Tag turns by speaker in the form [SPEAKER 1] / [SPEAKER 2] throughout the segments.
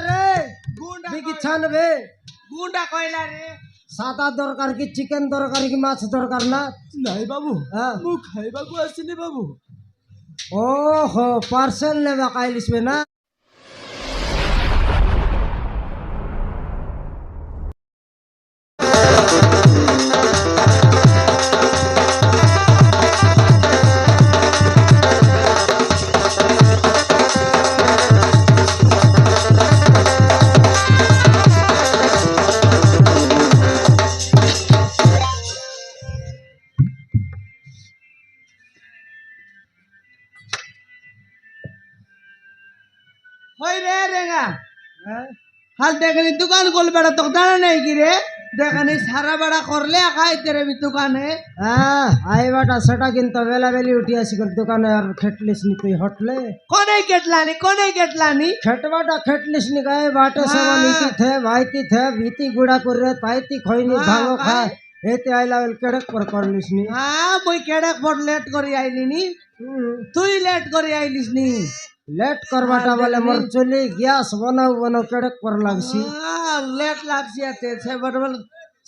[SPEAKER 1] রে বিকি ছানবে
[SPEAKER 2] গুন্ডা কইলা রে
[SPEAKER 1] সাদা দরকার কি চিকেন দরকার কি মাছ দরকার না
[SPEAKER 3] নাই বাবু মু খাইবাকু আসিনি বাবু
[SPEAKER 1] ওহো পার্সেল নেবা কাইলিসবে না
[SPEAKER 2] হই রে রেঙ্গা হাল দেখনি দোকান গোল বেড়া তো জানা নেই কি রে দেখনি সারা বেড়া করলে খাইতে রে দোকানে
[SPEAKER 1] হ্যাঁ আইবাটা সেটা কিন্তু বেলা বেলি উঠি আসি করে দোকানে আর খেটলিস নি তুই হটলে
[SPEAKER 2] কোনে কেটলানি
[SPEAKER 1] খেটবাটা খেটলিস নি গায়ে বাटे सब नीति थे भाईती थे बीती गुड़ा कर ताईती खोइनी भांगो खा एते आइला वेल केड़क पर करलिस नी
[SPEAKER 2] হ্যাঁ মুই কেডক পর লেট করি আইলি নি তুই লেট করি আইলিস নি
[SPEAKER 1] लेट करबाटा बोले मोर चली ग्यास बनाओ बनाओ केड़क पर लागसी
[SPEAKER 2] লেট লাগছি আতে সে বড়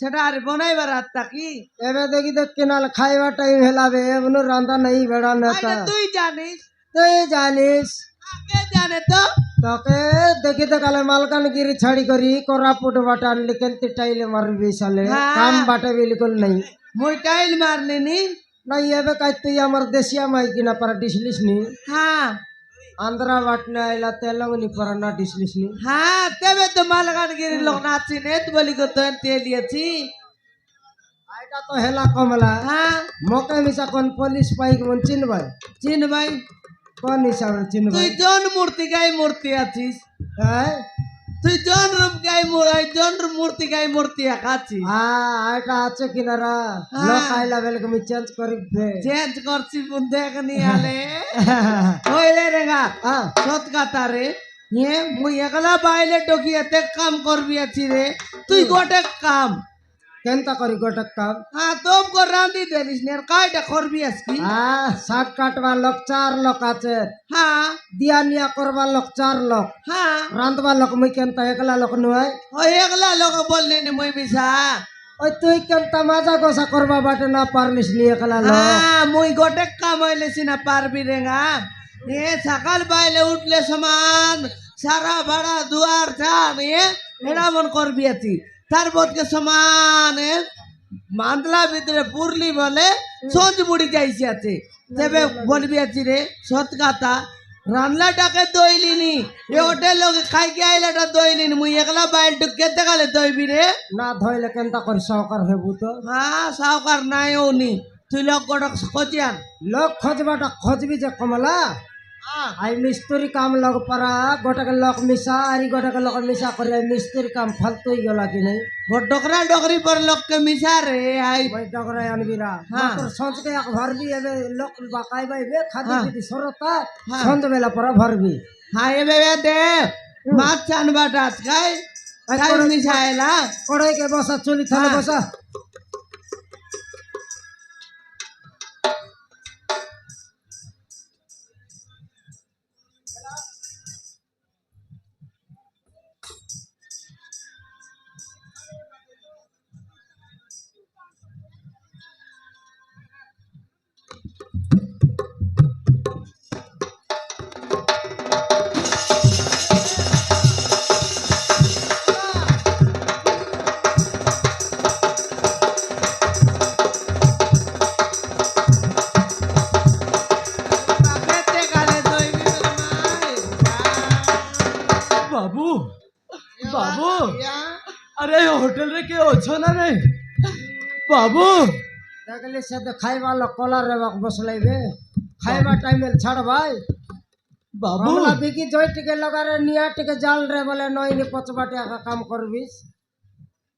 [SPEAKER 2] সেটা আর বনাইবার আত্তা কি
[SPEAKER 1] एबे देखी देख केनाल खाइबा टाइम हेलाबे एबनो रांदा नहीं बेड़ा नेता
[SPEAKER 2] তুই জানিস
[SPEAKER 1] তুই জানিস
[SPEAKER 2] কে জানে তো
[SPEAKER 1] তোকে দেখি দেখালে মালকানগিরি ছাড়ি করি কোরাপুট বাটা আনলি কেনতি টাইলে মারবি সালে কাম বাটা বিলকুল नहीं
[SPEAKER 2] মুই টাইল মারলি নি
[SPEAKER 1] नहीं एबे काई तुई हमर देसिया माई किना पर डिसलिस नी
[SPEAKER 2] হ্যাঁ
[SPEAKER 1] आंध्रा बाटने आइला तेलंगनी पर ना डिसलिस नी
[SPEAKER 2] হ্যাঁ তেবে তো মালকানগিরি লোক নাচি নে তো বলি কো তো তেলিয়েছি
[SPEAKER 1] आइटा तो हेला कमला
[SPEAKER 2] হ্যাঁ
[SPEAKER 1] मोके मिसा कोन पुलिस पाई के मन चिनबाई
[SPEAKER 2] চিন ভাই
[SPEAKER 1] कोन हिसाब
[SPEAKER 2] তুই
[SPEAKER 1] चिनबाई
[SPEAKER 2] জন মূর্তি গাই মূর্তি আছিস
[SPEAKER 1] है
[SPEAKER 2] তুই জন রূপ গাই জন মূর্তি গাই মূর্তি আছিস
[SPEAKER 1] हां आइटा আছে কিনারা লোক আইলা বেল কে মি চেঞ্জ করি দে
[SPEAKER 2] চেঞ্জ করছি দেখনি আলে হইলে রেগা
[SPEAKER 1] हां
[SPEAKER 2] সত কথা রে ये মুই একলা বাইলে টকিয়াতে কাম করবি আছি রে তুই গোটে কাম
[SPEAKER 1] केनता करी गोटक काम
[SPEAKER 2] হ্যাঁ তোম কো রাঁধি দেনিস নে কাইটা করবি আজকি
[SPEAKER 1] हां सात काटवा लोक 4 लोक আছে
[SPEAKER 2] হ্যাঁ
[SPEAKER 1] दिया निया करवा लोक 4 लोक
[SPEAKER 2] হ্যাঁ
[SPEAKER 1] रांधवा लोक मुई केनता एकला लोक नय
[SPEAKER 2] ওই একলা লোক বললি নি মুই বিসা
[SPEAKER 1] ओय तुई केनता माजा गोसा करवा बाटे ना पारलिस नी एकला लोक
[SPEAKER 2] হ্যাঁ মুই গোটে কাম হইলেছি না পারবি রেগা এ সকাল বাইলে উঠলে সমান সারা ভাড়া দুয়ার ছাড় এরা মন করবি আছি তার বোধকে সমান মান্দলা ভিতরে পুরলি বলে সঞ্জ মুড়ি যাইছি আছে তেবে বলবি আছি রে সৎ কথা রান্নাটাকে দইলিনি এ হোটেল লোক খাইকে আইলাটা দইলিনি মুই একলা বাইল ঢুকে দেখালে দইবি রে
[SPEAKER 1] না ধইলে কেনতা করি সহকার হেবু তো
[SPEAKER 2] হ্যাঁ সাউকার নাই ওনি তুই লোক গড়ক খোঁজিয়ান
[SPEAKER 1] लोक खोजबाटा खोजबी जे कमला आई मिस्त्री काम लग परा गोटक लोक मिसा आरी गोटक लोक मिसा करे मिस्त्री काम फालतू ही गला कि नहीं
[SPEAKER 2] वो डोकरा डोकरी पर लोग के मिसा रे आई
[SPEAKER 1] भाई डगरा अनबीरा
[SPEAKER 2] हाँ।
[SPEAKER 1] तो सोच के एक भर भी एबे लोक बाकाई भाई बे खादी
[SPEAKER 2] हाँ।
[SPEAKER 1] पीती सरता
[SPEAKER 2] हाँ।
[SPEAKER 1] संद बेला पर भर भी
[SPEAKER 2] हाँ ये बेबे दे मात चान बाटास काय काय मिसाएला
[SPEAKER 1] कोड़े के बसा चुली थाले
[SPEAKER 2] हाँ।
[SPEAKER 1] बसा
[SPEAKER 2] काके गाले दोई भी माय
[SPEAKER 3] बाबू बाबू
[SPEAKER 2] या
[SPEAKER 3] अरे होटल रे के ओछो ना रे बाबू
[SPEAKER 1] देखले से तो खाइबा लोक कलर रे बसलै बे खाइबा टाइम में छड़ भाई
[SPEAKER 3] बाबू
[SPEAKER 1] हमला बिकी जोई टिके लगा रे निया टिके जाल रे बोले नई नि पचबाटे का काम करबिस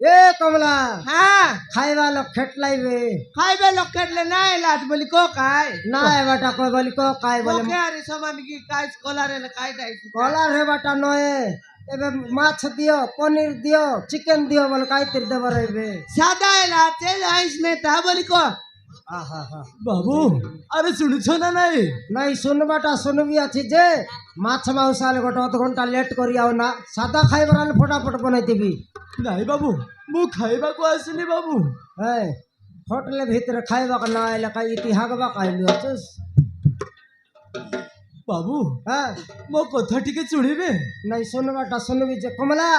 [SPEAKER 1] ए कमला
[SPEAKER 2] हाँ
[SPEAKER 1] खाइबा लोक खेटलाई बे
[SPEAKER 2] खाइबे लोग केटले ना लात बोली को काय
[SPEAKER 1] ना है बेटा कोई बोली को काय बोले
[SPEAKER 2] ओके आरी समान की काय कोलारे ले काय डाइस
[SPEAKER 1] कलर है बेटा नए एबे माछ दियो पनीर दियो चिकन दियो बोले काय तिर देबर बे
[SPEAKER 2] सादा लाते आइस में ता बोली को
[SPEAKER 1] আহা হা
[SPEAKER 3] বাবু আরে শুনুছ না নাই
[SPEAKER 1] নাই শুনবাটা শুনবি আছি যে মাছ মাংস আলে গোটে অধ ঘন্টা লেট করি আও না সাদা খাইবার আলে ফটাফট বনাই দেবি
[SPEAKER 3] নাই বাবু মু খাইବାକୁ ଆସିନି বাবু
[SPEAKER 1] হ্যাঁ হোটেলে ভিতরে খাইবাক না আইলে কাই ইতিহাস বা কাইলু আছিস
[SPEAKER 3] বাবু
[SPEAKER 1] হ্যাঁ
[SPEAKER 3] ମୋ କଥା ଟିକେ ଶୁଣିବେ
[SPEAKER 1] নাই শুনবাটা শুনবি যে কমলা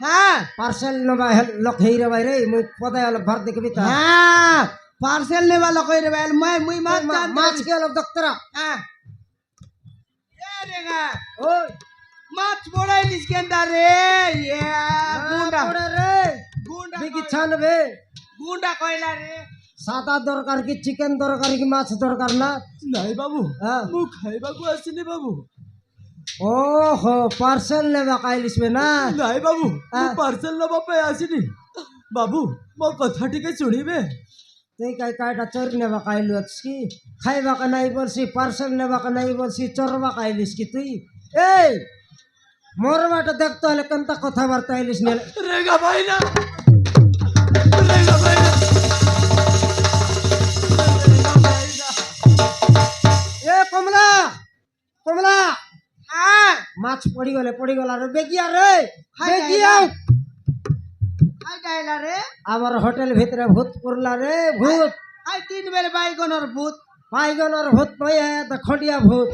[SPEAKER 2] হ্যাঁ
[SPEAKER 1] পার্সেল নবা লোক হেইরে বাইরে মুই পদায় আলো ভর দেখবি তা
[SPEAKER 2] হ্যাঁ পার্সেল নেবা লোক রে বেল মুই মাছ
[SPEAKER 1] মাছ কে আলো দক্তরা
[SPEAKER 2] হ্যাঁ এ রেগা
[SPEAKER 1] ওই
[SPEAKER 2] মাছ পড়াইলিস কেনটা রে ইয়া গুন্ডা
[SPEAKER 1] গুন্ডা রে
[SPEAKER 2] গুন্ডা
[SPEAKER 1] দেখি ছানবে
[SPEAKER 2] গুন্ডা কইলা রে
[SPEAKER 1] সাদা দরকার কি চিকেন দরকার কি মাছ দরকার না
[SPEAKER 3] ନାଇଁ ବାବୁ
[SPEAKER 1] হ্যাঁ
[SPEAKER 3] ମୁଁ ଖାଇବାକୁ ଆସିନି ବାବୁ
[SPEAKER 1] ଓହୋ ପାର୍ସେଲ ନେବା କାଇଲିସବେ ନା
[SPEAKER 3] ନାଇଁ ବାବୁ ମୁଁ
[SPEAKER 1] হ্যাঁ।
[SPEAKER 3] ପାର୍ସେଲ ନେବା ପାଇଁ ଆସିନି ବାବୁ ମୋ କଥା ଟିକେ ଶୁଣିବେ
[SPEAKER 1] তুই কাই কাইটা চোরি নেবা কাইলু কি খাইবা কা নাই বলছি পার্সেল নেবা কা নাই বলছি চোরবা কাইলিস কি তুই এই মোর বাটা দেখতে হলে কেনতা কথাবার্তা আইলিস নে
[SPEAKER 3] ରେଗା ଭାଇନା ରେଗା ଭାଇନା
[SPEAKER 1] এ কমলা কমলা
[SPEAKER 2] হ্যাঁ
[SPEAKER 1] মাছ পড়িগলা রে বেগিয়া রে
[SPEAKER 2] হাই
[SPEAKER 1] বেগিয়া
[SPEAKER 2] হাই ডাইলা রে
[SPEAKER 1] আমার হোটেল ভিতরে ভূত পড়লা রে ভূত
[SPEAKER 2] হাই তিন বেলে বাইগনর ভূত
[SPEAKER 1] পাইগনর ভূত নয় খটিয়া ভূত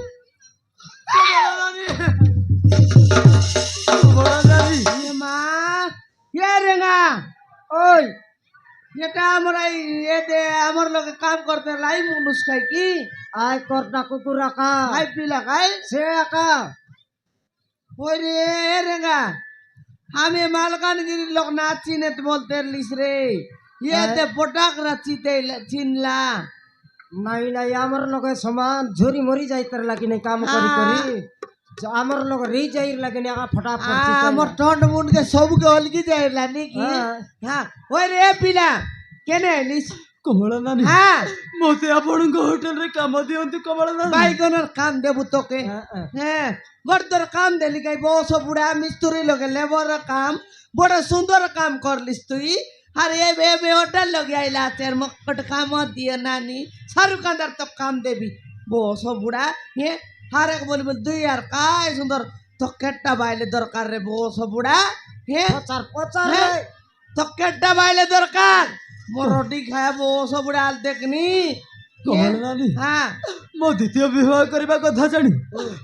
[SPEAKER 2] এ মা এ রেগা
[SPEAKER 1] ওই
[SPEAKER 2] এটা আমরা এতে আমার লগে কাম করতে লাই মানুষ খাই কি
[SPEAKER 1] আয় করটা কুকুর আকা
[SPEAKER 2] খাই পিলা খাই
[SPEAKER 1] সে আকা
[SPEAKER 2] ওই রে রেগা আমি মালকানগিরি লোক না চিনে বলতে লিস রে এতে পটাক রা চিনলা
[SPEAKER 1] নাই নাই আমার লগে সমান ঝুরি মরি যাইতার লাগি নাই কাম করি করি আমার লগে রি যাইর লাগি নাই আকা ফটাফট
[SPEAKER 2] আমার টন্ড মুন্ড কে সবকে অলগি যাইলা নাকি
[SPEAKER 1] হ্যাঁ।
[SPEAKER 2] হ্যাঁ ওই রে পিলা কেনে লিস
[SPEAKER 3] କମଳା ନାନୀ
[SPEAKER 2] হ্যাঁ
[SPEAKER 3] ମୋତେ ଆପଣଙ୍କ ହୋଟେଲରେ କାମ ଦିଅନ୍ତୁ କମଳା ନାନୀ
[SPEAKER 2] বাইগনের কাম দেবু তোকে
[SPEAKER 1] হ্যাঁ।
[SPEAKER 2] হ্যাঁ গড় কাম দেলি গাই বস বুড়া মিস্ত্রি লগে লেবর কাম বড় সুন্দর কাম করলিস তুই আর এ বে হোটেল লগে আইলা আছে মকট কাম দিয়ে নানি শাহরুখ খানদার তো কাম দেবি বস বুড়া হে হারেক বলবি দুই আর কাই সুন্দর তো কেটটা বাইলে দরকার রে বস বুড়া হে
[SPEAKER 1] পচার পচার
[SPEAKER 2] হ্যাঁ,
[SPEAKER 1] রে
[SPEAKER 2] তো কেটটা বাইলে দরকার মরটি খায়া বস বুড়া আল দেখনি
[SPEAKER 3] କମଳା ନାନୀ
[SPEAKER 2] হ্যাঁ
[SPEAKER 3] ମୋ ଦ୍ୱିତୀୟ ବିବାହ କରିବା କଥା ଜାଣି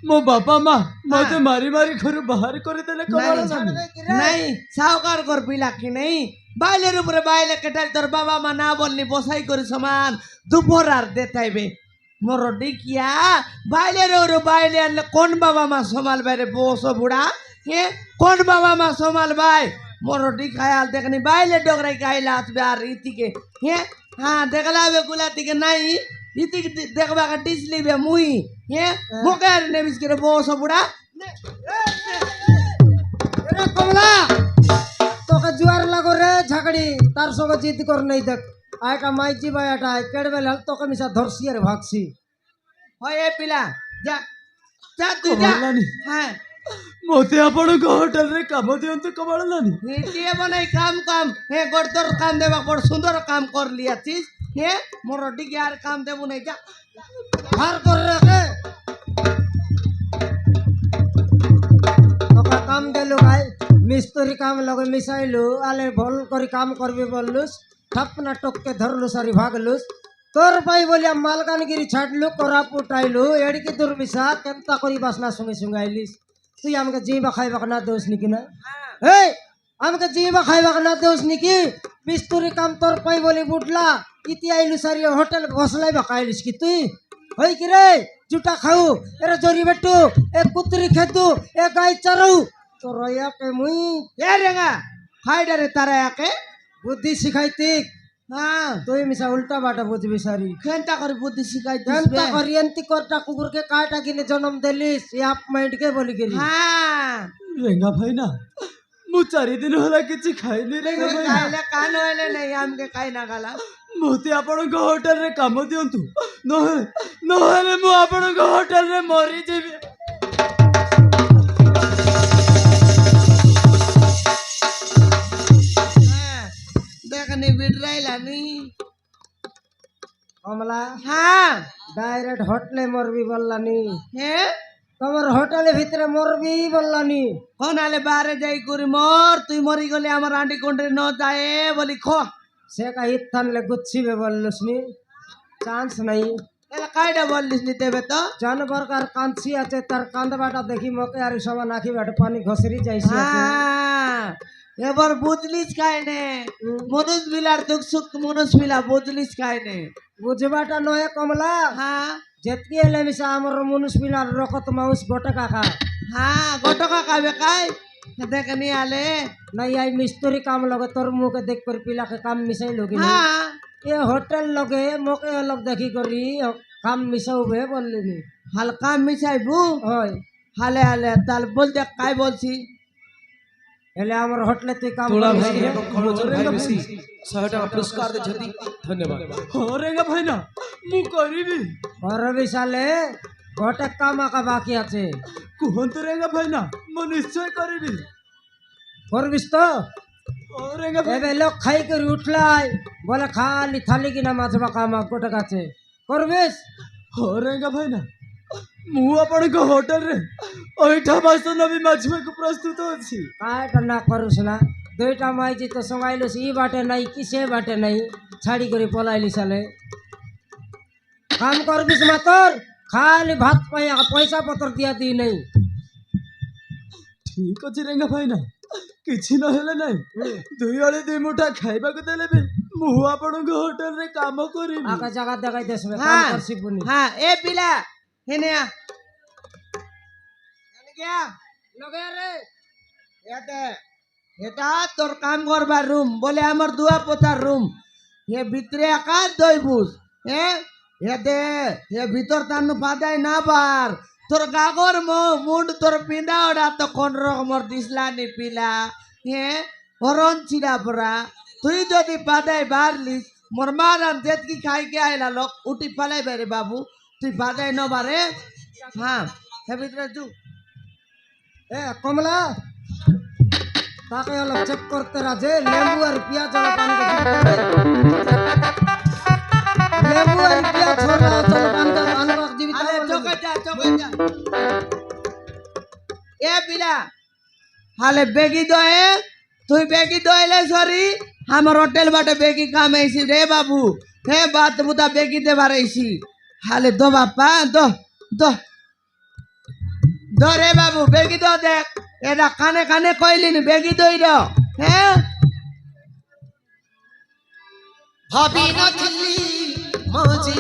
[SPEAKER 3] ମୋ ବାପା ମା ମୋତେ ମାରି ମାରି ଘରୁ ବାହାର କରିଦେଲେ କମଳା ନାନୀ
[SPEAKER 2] नहीं सावकार कर पिला की नहीं बाइलेर ऊपर बाइले केटाल तोर बाबा मा ना बोलनी बसाई करी समान दुपहर आर देताइबे मोर डिकिया बाइलेर ऊपर बाइले अनले कौन बाबा मा संभाल बारे बोसो बुढ़ा ये कौन बाबा मा संभाल बाई मोर डिखायाल देखनी बाइले डोगराई गाइला आतबे आर इति के ये हाँ देखला बे गुलाती के नहीं इति के देखबा का डिसली बे मुई ये मोकर ने बिस्किट बोसो बुढ़ा
[SPEAKER 1] এরে কমলা তোকে জুয়ার লাগো রে ঝাগড়ি তার সঙ্গে জিদ কর নেই দেখ আয়টা মাইজি বা এটা কেড়বে লাল তোকে মিশা ধরছি আর ভাগছি
[SPEAKER 2] ओए पिला जा जा तू जा
[SPEAKER 3] କମଳା ନାନୀ
[SPEAKER 2] हाँ
[SPEAKER 3] ମୋତେ ଆପଣଙ୍କ ହୋଟେଲରେ କାମ ଦିଅନ୍ତୁ କମଳା ନାନୀ
[SPEAKER 2] नीतिए बनाई काम हे गोड़तर काम देवा बड़ सुंदर काम कर लिया चीज हे मोर डिग यार काम देबु नहीं जा
[SPEAKER 1] ভার করে রাখে তোকে কাম দেলু ভাই মিস্ত্রি কাম লগে মিশাইলু আলে ভল করে কাম করবি বললুস ঠাপনা টককে ধরলু সারি ভাগলুস তোর পাই বলিয়া মালকানগিরি ছাড়লু কোরাপুট আইলু এড়িকি দূর মিশা কেনতা করি বাসনা সঙ্গে সঙ্গে আইলিস তুই আমাকে জিবা খাইবাক না দোষ নাকি না এই আমাকে জিবা খাইবাক না দোষ নাকি মিস্ত্রি কাম তোর পাই বলি বুটলা ইতি আইলু সারি হোটেল বসলাই বাকাইলিস কি তুই হই কি রে জুটা খাও এরে জরি বেটু এ কুতরি খেতু এ গাই চরু তো রয়া কে মুই
[SPEAKER 2] ए रेगा हाय डरे तारा आके
[SPEAKER 1] বুদ্ধি শিখাইতি
[SPEAKER 2] हां
[SPEAKER 1] তুই মিশা উল্টা বাটা বুঝবি সারি
[SPEAKER 2] खेंटा कर बुद्धि सिखाई
[SPEAKER 1] কেনতা
[SPEAKER 2] दिस
[SPEAKER 1] করিয়ন্তি করটা কুকুরকে কাটা কিনে জন্ম দেলিস এ আপ মাইন্ড কে বলি গেলি
[SPEAKER 2] हां
[SPEAKER 3] ରେଙ୍ଗା ଭାଇନା ମୁଁ 4 ଦିନ ହେଲା କିଛି ଖାଇନି ରେଙ୍ଗା ଭାଇନା
[SPEAKER 2] काले कान होले नहीं हमके काई ना गाला
[SPEAKER 3] ମୋତେ ଆପଣଙ୍କ ହୋଟେଲରେ କାମ ଦିଅନ୍ତୁ ନହେଲେ ମୁଁ ଆପଣଙ୍କ ହୋଟେଲରେ ମରିଯିବି
[SPEAKER 2] देखनी बिडराइला नहीं
[SPEAKER 1] কমলা
[SPEAKER 2] হ্যাঁ
[SPEAKER 1] ডাইরেক্ট হোটেলে মরবি বললানি,
[SPEAKER 2] হ্যাঁ
[SPEAKER 1] তোমার হোটেলের ভিতরে মরবি বললানি।
[SPEAKER 2] কোন আলে বারে যাই করি মর, তুই মরি গেলে আমার আন্টি কোন্টে ন যায় বলি খ
[SPEAKER 1] সে কা ইথানলে গুচ্ছিবে বললুস নি, চান্স নাই।
[SPEAKER 2] এলা কাইডা বললিস নিতে হবে তো
[SPEAKER 1] জানবার কার কাঁদছি আছে, তার কান্দবাটা দেখি মকে আর সমান আঁখি বাটে পানি ঘসরি যাইছি আছে।
[SPEAKER 2] হ্যাঁ এবার বুঝলিস কাইনে মনুষ মিলার দুঃখ সুখ মনুষ মিলা বুঝলিস কাইনে
[SPEAKER 1] বুঝবাটা নয় কমলা,
[SPEAKER 2] হ্যাঁ
[SPEAKER 1] যেতকি এলে মিশা আমার মনুষ মিলার রকত মাউস গোটা কাকা
[SPEAKER 2] হ্যাঁ গটকা খাবে কাই দেখে নিয়ে আলে
[SPEAKER 1] নাই। আই মিস্ত্রি কাম লগে তোর মুখে দেখ করে পিলাকে কাম মিশাই লগি
[SPEAKER 2] হ্যাঁ
[SPEAKER 1] এ হোটেল লগে মোকে অলপ দেখি করি কাম মিশাউবে বললিনি।
[SPEAKER 2] হালকা মিশাইবু
[SPEAKER 1] হয়
[SPEAKER 2] হালে হালে তাহলে বল দেখ কাই বলছি
[SPEAKER 1] এলে আমার হোটেলে তুই কাম
[SPEAKER 4] তোলা
[SPEAKER 1] করিস
[SPEAKER 4] ভাই
[SPEAKER 1] রে।
[SPEAKER 4] এবং খরচর ভাই মিশি 100 টাকা পুরস্কার ଦେଇଛନ୍ତି ধন্যবাদ।
[SPEAKER 3] রেঙ্গা ভাই না মু করিবি
[SPEAKER 1] করবি সালে গোটে কাম আঁকা বাকি আছে,
[SPEAKER 3] কুহন্তু রেঙ্গা ভাই না মু নিশ্চয় করিবি।
[SPEAKER 1] করবিস তো?
[SPEAKER 3] রেঙ্গা ভাই
[SPEAKER 1] এবে লোক খাই করে উঠলাই বলে খালি থালি কিনা মাছবা কাম গোটে কাছে করবিস।
[SPEAKER 3] রেঙ্গা ভাই না মু ଆପଣଙ୍କ ହୋଟେଲରେ ଅଇଠା ବାସନ ବି ମାଜିବାକୁ ପ୍ରସ୍ତୁତ ଅଛି।
[SPEAKER 1] কায়টা না করুস না, দুইটা মাইজি তো সঙ্গাইলুস ই বাটে নাই কি সে বাটে নাই, ছাড়ি করে পলাইলি সালে। কাম করবিস না তোর, খালি ভাত পাই পয়সা পত্র দিয়া দি নাই।
[SPEAKER 3] ଠିକ ଅଛି ରେଙ୍ଗା ଭାଇ ନା କିଛି ନହେଲେ ନାହିଁ, ଦୁଇ ଓଳି ଦୁଇ ମୁଠା ଖାଇବାକୁ ଦେଲେ ବି ମୁଁ ଆପଣଙ୍କ ହୋଟେଲରେ କାମ କରିବି।
[SPEAKER 1] আগে জায়গা দেখাই দেসবে কাম
[SPEAKER 2] হ্যাঁ
[SPEAKER 1] করছি পুনি।
[SPEAKER 2] হ্যাঁ এ পিলা হেনে আ হেনে কে আ
[SPEAKER 1] লগে রে
[SPEAKER 2] এতে এটা তোর কাম করবার রুম বলে আমার দুয়া পোতার রুম এ ভিতরে আকার দইবুস হ্যাঁ এতে এ ভিতর তান্নু পাদাই না বার তোর গাগর মুন্ড তোর পিঁধা ওটা তো কোন রকমর দিসলানি পিলা হ্যাঁ হরণ ছিড়া পড়া তুই যদি পাদাই বারলিস মোর মারাম যেতকি খাইকে আইলা লোক উঠি পালাই বেরে বাবু তুই পাদাই ন বারে হ্যাঁ হে ভিতরে যু
[SPEAKER 1] এ কমলা তাকে অলপ চেক করতে রাজে লেবু আর পেঁয়াজ আর পান লেবু আর পেঁয়াজ ছড়া চল পান আনবাক দিবি
[SPEAKER 2] আরে চোখে যা এ পিলা হালে বেগি দয়ে তুই বেগি দইলে সরি আমার হোটেল বাটে বেগি কামাইছি রে বাবু হে বাত মুতা বেগি দে বারাইছি হালে দো বাপা দো দো দো রে বাবু বেগি দো দেখ এটা কানে কানে কইলিনি বেগি দই র হ্যাঁ
[SPEAKER 4] ভাবি নথিলি মজি